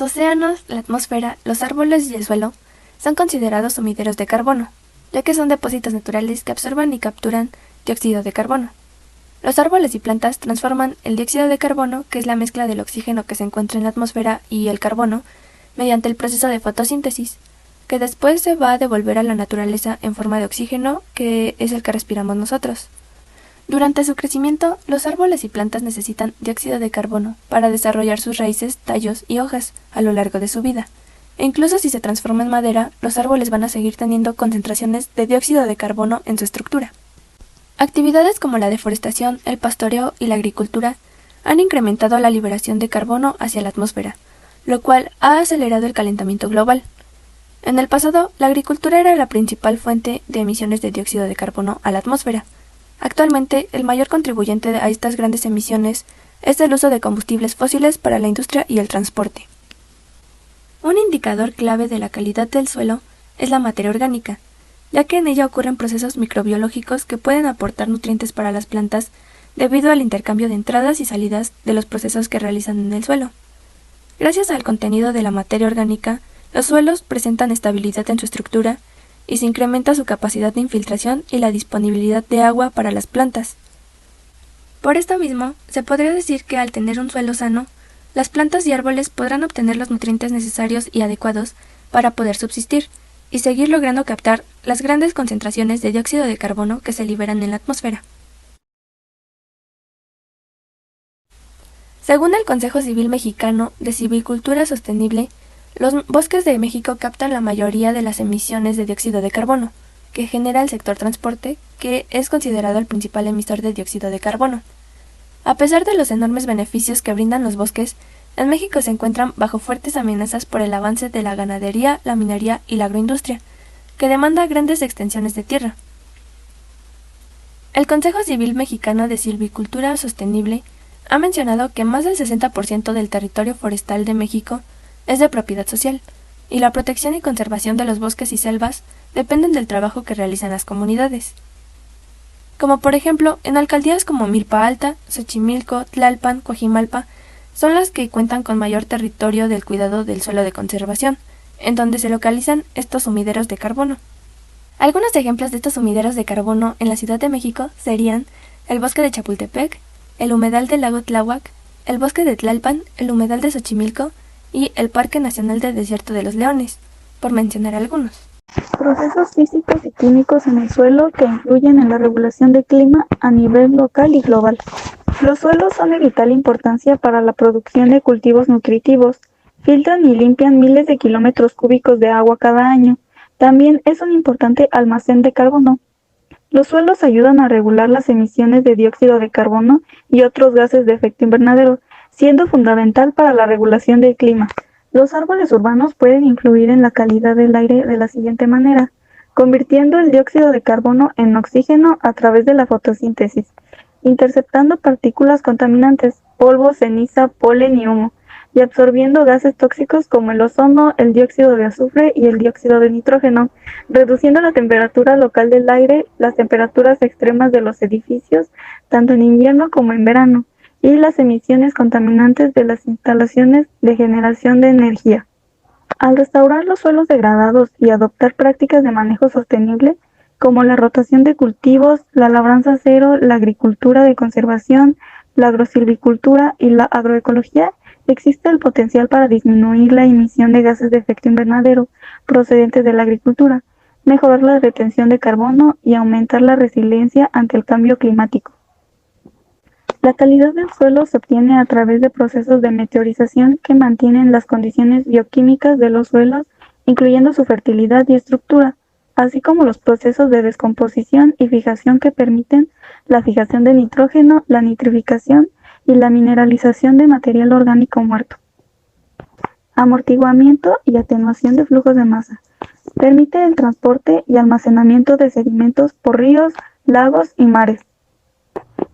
Los océanos, la atmósfera, los árboles y el suelo son considerados sumideros de carbono, ya que son depósitos naturales que absorban y capturan dióxido de carbono. Los árboles y plantas transforman el dióxido de carbono, que es la mezcla del oxígeno que se encuentra en la atmósfera, y el carbono, mediante el proceso de fotosíntesis, que después se va a devolver a la naturaleza en forma de oxígeno, que es el que respiramos nosotros. Durante su crecimiento, los árboles y plantas necesitan dióxido de carbono para desarrollar sus raíces, tallos y hojas a lo largo de su vida. E incluso si se transforma en madera, los árboles van a seguir teniendo concentraciones de dióxido de carbono en su estructura. Actividades como la deforestación, el pastoreo y la agricultura han incrementado la liberación de carbono hacia la atmósfera, lo cual ha acelerado el calentamiento global. En el pasado, la agricultura era la principal fuente de emisiones de dióxido de carbono a la atmósfera. Actualmente, el mayor contribuyente a estas grandes emisiones es el uso de combustibles fósiles para la industria y el transporte. Un indicador clave de la calidad del suelo es la materia orgánica, ya que en ella ocurren procesos microbiológicos que pueden aportar nutrientes para las plantas debido al intercambio de entradas y salidas de los procesos que realizan en el suelo. Gracias al contenido de la materia orgánica, los suelos presentan estabilidad en su estructura y se incrementa su capacidad de infiltración y la disponibilidad de agua para las plantas. Por esto mismo, se podría decir que al tener un suelo sano, las plantas y árboles podrán obtener los nutrientes necesarios y adecuados para poder subsistir y seguir logrando captar las grandes concentraciones de dióxido de carbono que se liberan en la atmósfera. Según el Consejo Civil Mexicano de Silvicultura Sostenible, los bosques de México captan la mayoría de las emisiones de dióxido de carbono que genera el sector transporte, que es considerado el principal emisor de dióxido de carbono. A pesar de los enormes beneficios que brindan los bosques, en México se encuentran bajo fuertes amenazas por el avance de la ganadería, la minería y la agroindustria, que demanda grandes extensiones de tierra. El Consejo Civil Mexicano de Silvicultura Sostenible ha mencionado que más del 60% del territorio forestal de México es de propiedad social, y la protección y conservación de los bosques y selvas dependen del trabajo que realizan las comunidades. Como por ejemplo, en alcaldías como Milpa Alta, Xochimilco, Tlalpan, Coajimalpa, son las que cuentan con mayor territorio del cuidado del suelo de conservación, en donde se localizan estos sumideros de carbono. Algunos ejemplos de estos sumideros de carbono en la Ciudad de México serían el bosque de Chapultepec, el humedal del lago Tláhuac, el bosque de Tlalpan, el humedal de Xochimilco y el Parque Nacional del Desierto de los Leones, por mencionar algunos. Procesos físicos y químicos en el suelo que influyen en la regulación del clima a nivel local y global. Los suelos son de vital importancia para la producción de cultivos nutritivos. Filtran y limpian miles de kilómetros cúbicos de agua cada año. También es un importante almacén de carbono. Los suelos ayudan a regular las emisiones de dióxido de carbono y otros gases de efecto invernadero, siendo fundamental para la regulación del clima. Los árboles urbanos pueden influir en la calidad del aire de la siguiente manera, convirtiendo el dióxido de carbono en oxígeno a través de la fotosíntesis, interceptando partículas contaminantes, polvo, ceniza, polen y humo, y absorbiendo gases tóxicos como el ozono, el dióxido de azufre y el dióxido de nitrógeno, reduciendo la temperatura local del aire, las temperaturas extremas de los edificios, tanto en invierno como en verano, y las emisiones contaminantes de las instalaciones de generación de energía. Al restaurar los suelos degradados y adoptar prácticas de manejo sostenible, como la rotación de cultivos, la labranza cero, la agricultura de conservación, la agrosilvicultura y la agroecología, existe el potencial para disminuir la emisión de gases de efecto invernadero procedentes de la agricultura, mejorar la retención de carbono y aumentar la resiliencia ante el cambio climático. La calidad del suelo se obtiene a través de procesos de meteorización que mantienen las condiciones bioquímicas de los suelos, incluyendo su fertilidad y estructura, así como los procesos de descomposición y fijación que permiten la fijación de nitrógeno, la nitrificación y la mineralización de material orgánico muerto. Amortiguamiento y atenuación de flujos de masa. Permite el transporte y almacenamiento de sedimentos por ríos, lagos y mares.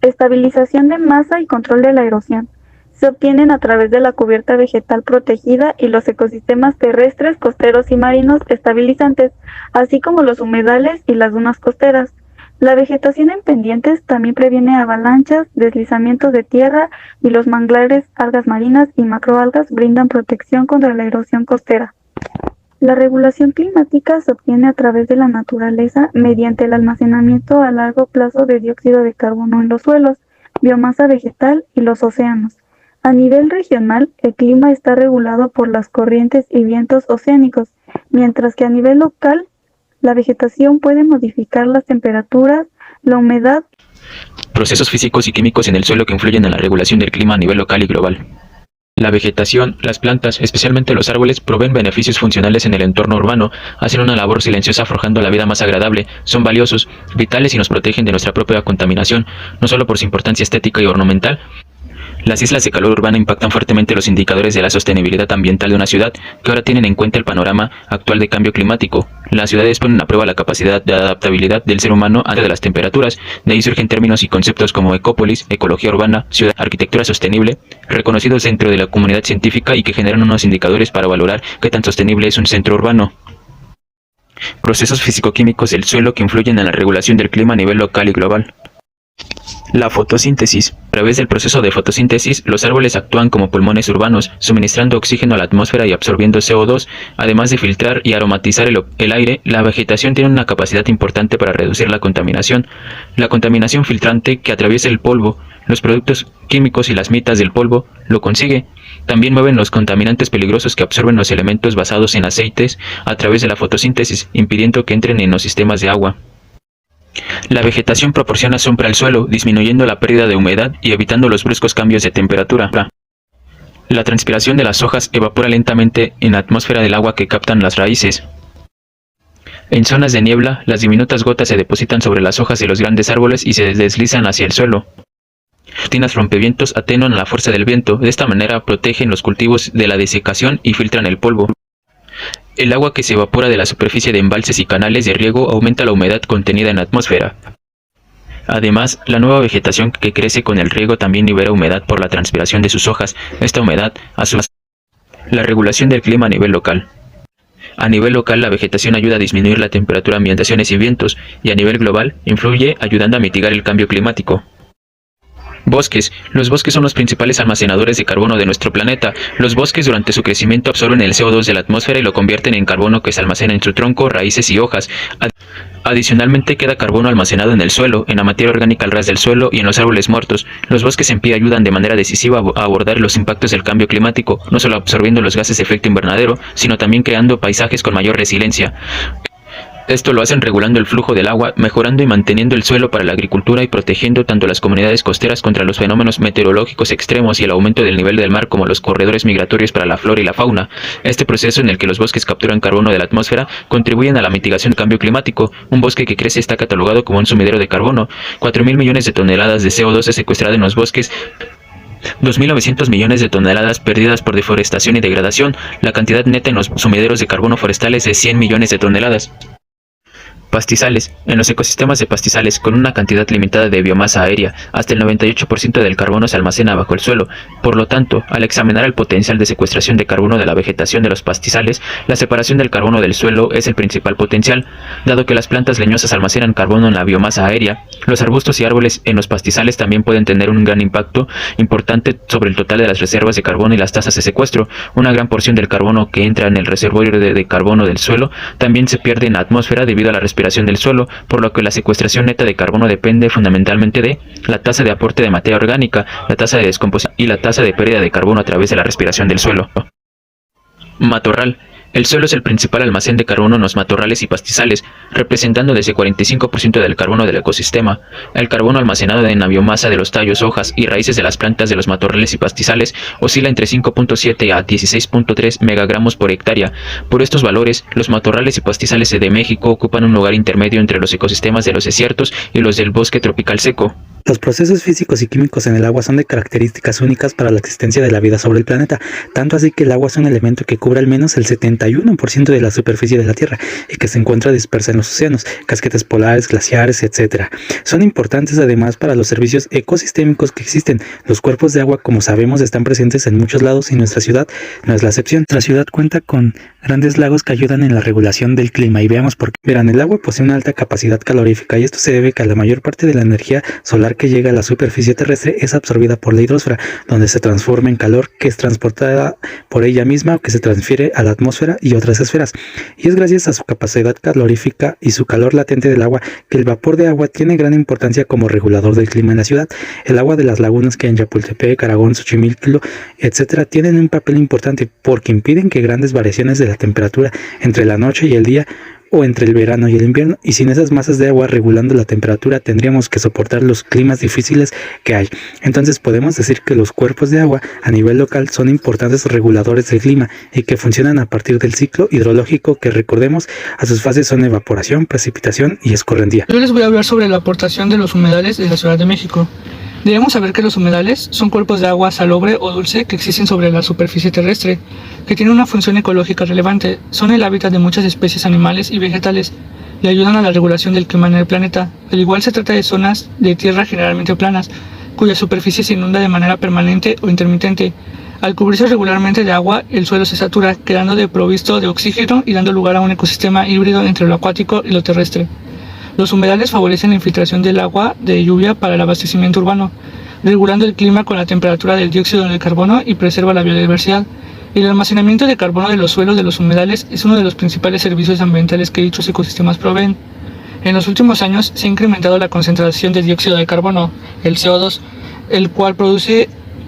Estabilización de masa y control de la erosión. Se obtienen a través de la cubierta vegetal protegida y los ecosistemas terrestres, costeros y marinos estabilizantes, así como los humedales y las dunas costeras. La vegetación en pendientes también previene avalanchas, deslizamientos de tierra y los manglares, algas marinas y macroalgas brindan protección contra la erosión costera. La regulación climática se obtiene a través de la naturaleza mediante el almacenamiento a largo plazo de dióxido de carbono en los suelos, biomasa vegetal y los océanos. A nivel regional, el clima está regulado por las corrientes y vientos oceánicos, mientras que a nivel local, la vegetación puede modificar las temperaturas, la humedad. Procesos físicos y químicos en el suelo que influyen en la regulación del clima a nivel local y global. La vegetación, las plantas, especialmente los árboles, proveen beneficios funcionales en el entorno urbano, hacen una labor silenciosa forjando la vida más agradable, son valiosos, vitales y nos protegen de nuestra propia contaminación, no solo por su importancia estética y ornamental. Las islas de calor urbana impactan fuertemente los indicadores de la sostenibilidad ambiental de una ciudad, que ahora tienen en cuenta el panorama actual de cambio climático. Las ciudades ponen a prueba la capacidad de adaptabilidad del ser humano ante las temperaturas. De ahí surgen términos y conceptos como ecópolis, ecología urbana, ciudad, arquitectura sostenible, reconocidos dentro de la comunidad científica y que generan unos indicadores para valorar qué tan sostenible es un centro urbano. Procesos físico-químicos del suelo que influyen en la regulación del clima a nivel local y global. La fotosíntesis. A través del proceso de fotosíntesis, los árboles actúan como pulmones urbanos, suministrando oxígeno a la atmósfera y absorbiendo CO2. Además de filtrar y aromatizar el aire, la vegetación tiene una capacidad importante para reducir la contaminación. La contaminación filtrante que atraviesa el polvo, los productos químicos y las mitas del polvo, lo consigue. También mueven los contaminantes peligrosos que absorben los elementos basados en aceites a través de la fotosíntesis, impidiendo que entren en los sistemas de agua. La vegetación proporciona sombra al suelo, disminuyendo la pérdida de humedad y evitando los bruscos cambios de temperatura. La transpiración de las hojas evapora lentamente en la atmósfera del agua que captan las raíces. En zonas de niebla, las diminutas gotas se depositan sobre las hojas de los grandes árboles y se deslizan hacia el suelo. Cortinas rompevientos atenuan la fuerza del viento, de esta manera protegen los cultivos de la desecación y filtran el polvo. El agua que se evapora de la superficie de embalses y canales de riego aumenta la humedad contenida en la atmósfera. Además, la nueva vegetación que crece con el riego también libera humedad por la transpiración de sus hojas. Esta humedad, a su vez, la regulación del clima a nivel local. A nivel local, la vegetación ayuda a disminuir la temperatura, ambientaciones y vientos, y a nivel global, influye ayudando a mitigar el cambio climático. Bosques. Los bosques son los principales almacenadores de carbono de nuestro planeta. Los bosques durante su crecimiento absorben el CO2 de la atmósfera y lo convierten en carbono que se almacena en su tronco, raíces y hojas. Adicionalmente queda carbono almacenado en el suelo, en la materia orgánica al ras del suelo y en los árboles muertos. Los bosques en pie ayudan de manera decisiva a abordar los impactos del cambio climático, no solo absorbiendo los gases de efecto invernadero, sino también creando paisajes con mayor resiliencia. Esto lo hacen regulando el flujo del agua, mejorando y manteniendo el suelo para la agricultura y protegiendo tanto las comunidades costeras contra los fenómenos meteorológicos extremos y el aumento del nivel del mar como los corredores migratorios para la flora y la fauna. Este proceso en el que los bosques capturan carbono de la atmósfera contribuyen a la mitigación del cambio climático. Un bosque que crece está catalogado como un sumidero de carbono. 4.000 millones de toneladas de CO2 es secuestrado en los bosques. 2.900 millones de toneladas perdidas por deforestación y degradación. La cantidad neta en los sumideros de carbono forestales es 100 millones de toneladas. Pastizales. En los ecosistemas de pastizales, con una cantidad limitada de biomasa aérea, hasta el 98% del carbono se almacena bajo el suelo. Por lo tanto, al examinar el potencial de secuestración de carbono de la vegetación de los pastizales, la separación del carbono del suelo es el principal potencial. Dado que las plantas leñosas almacenan carbono en la biomasa aérea, los arbustos y árboles en los pastizales también pueden tener un gran impacto importante sobre el total de las reservas de carbono y las tasas de secuestro. Una gran porción del carbono que entra en el reservorio de carbono del suelo también se pierde en la atmósfera debido a la respiración del suelo, por lo que la secuestración neta de carbono depende fundamentalmente de la tasa de aporte de materia orgánica, la tasa de descomposición y la tasa de pérdida de carbono a través de la respiración del suelo. Matorral. El suelo es el principal almacén de carbono en los matorrales y pastizales, representando desde 45% del carbono del ecosistema. El carbono almacenado en la biomasa de los tallos, hojas y raíces de las plantas de los matorrales y pastizales oscila entre 5.7 a 16.3 megagramos por hectárea. Por estos valores, los matorrales y pastizales de México ocupan un lugar intermedio entre los ecosistemas de los desiertos y los del bosque tropical seco. Los procesos físicos y químicos en el agua son de características únicas para la existencia de la vida sobre el planeta, tanto así que el agua es un elemento que cubre al menos el 71% de la superficie de la Tierra y que se encuentra dispersa en los océanos, casquetes polares, glaciares, etc. Son importantes además para los servicios ecosistémicos que existen. Los cuerpos de agua, como sabemos, están presentes en muchos lados y nuestra ciudad no es la excepción. Nuestra ciudad cuenta con grandes lagos que ayudan en la regulación del clima y veamos por qué. Verán, el agua posee una alta capacidad calorífica y esto se debe a que la mayor parte de la energía solar que llega a la superficie terrestre es absorbida por la hidrosfera, donde se transforma en calor que es transportada por ella misma o que se transfiere a la atmósfera y otras esferas. Y es gracias a su capacidad calorífica y su calor latente del agua que el vapor de agua tiene gran importancia como regulador del clima en la ciudad. El agua de las lagunas que hay en Chapultepec, Aragón, Xochimilco, etc. tienen un papel importante porque impiden que grandes variaciones de la temperatura entre la noche y el día o entre el verano y el invierno, y sin esas masas de agua regulando la temperatura tendríamos que soportar los climas difíciles que hay. Entonces podemos decir que los cuerpos de agua a nivel local son importantes reguladores del clima y que funcionan a partir del ciclo hidrológico que, recordemos, a sus fases son evaporación, precipitación y escorrentía. Yo les voy a hablar sobre la aportación de los humedales de la Ciudad de México. Debemos saber que los humedales son cuerpos de agua salobre o dulce que existen sobre la superficie terrestre, que tienen una función ecológica relevante. Son el hábitat de muchas especies animales y vegetales y ayudan a la regulación del clima en el planeta. Al igual se trata de zonas de tierra generalmente planas, cuya superficie se inunda de manera permanente o intermitente. Al cubrirse regularmente de agua, el suelo se satura, quedando desprovisto de oxígeno y dando lugar a un ecosistema híbrido entre lo acuático y lo terrestre. Los humedales favorecen la infiltración del agua de lluvia para el abastecimiento urbano, regulando el clima con la temperatura del dióxido de carbono y preserva la biodiversidad. El almacenamiento de carbono de los suelos de los humedales es uno de los principales servicios ambientales que dichos ecosistemas proveen. En los últimos años se ha incrementado la concentración de dióxido de carbono, el CO2, el cual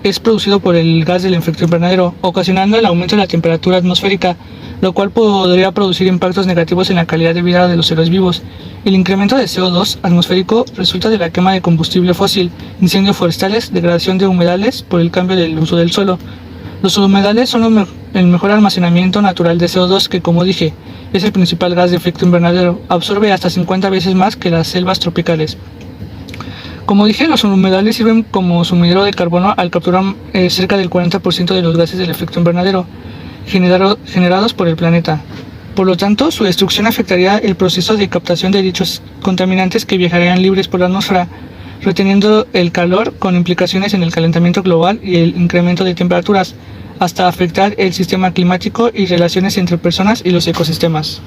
es producido por el gas del efecto invernadero, ocasionando el aumento de la temperatura atmosférica, lo cual podría producir impactos negativos en la calidad de vida de los seres vivos. El incremento de CO2 atmosférico resulta de la quema de combustible fósil, incendios forestales, degradación de humedales por el cambio del uso del suelo. Los humedales son el mejor almacenamiento natural de CO2 que, como dije, es el principal gas de efecto invernadero, absorbe hasta 50 veces más que las selvas tropicales. Como dije, los humedales sirven como sumidero de carbono al capturar cerca del 40% de los gases del efecto invernadero generados por el planeta. Por lo tanto, su destrucción afectaría el proceso de captación de dichos contaminantes que viajarían libres por la atmósfera, reteniendo el calor con implicaciones en el calentamiento global y el incremento de temperaturas, hasta afectar el sistema climático y relaciones entre personas y los ecosistemas.